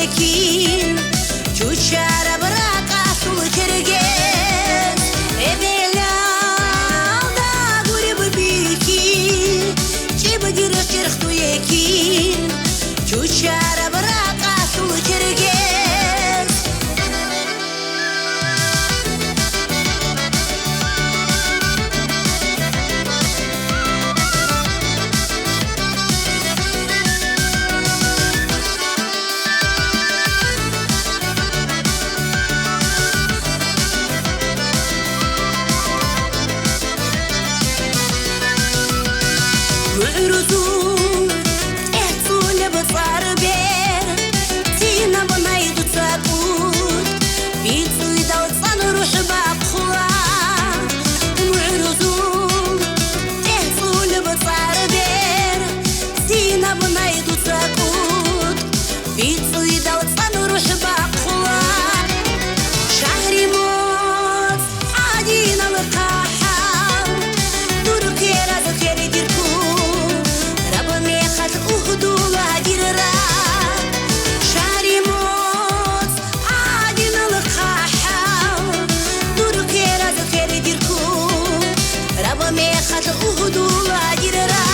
ekin Çuçara bırak asıl çergez Ebelalda gurib bilkin Çiba giriş çirxtu ekin Çuçara bırak asıl çergez Мурузу эцуле бацар бер Тина банайду цакут Бицуй далцан руши бакхуа Мурузу эцуле бацар бер Тина банайду цакут Бицуй далцан руши бакхуа Шахри моц один алыкаха Дуркера захери дирку Ухдула дирра Шари моц один алыкаха Дуркера захери дирку Раба мехат ухдула дирра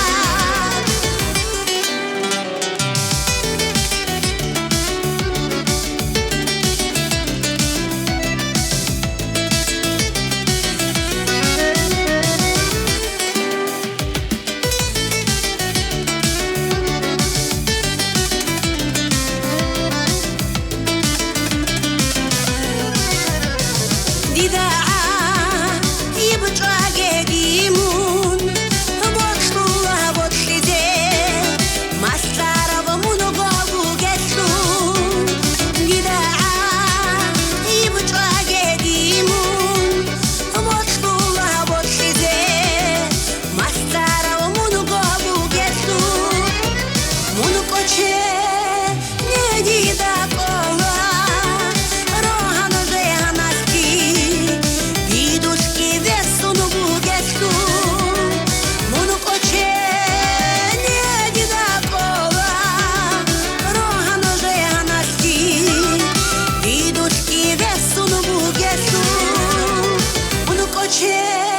Yeah.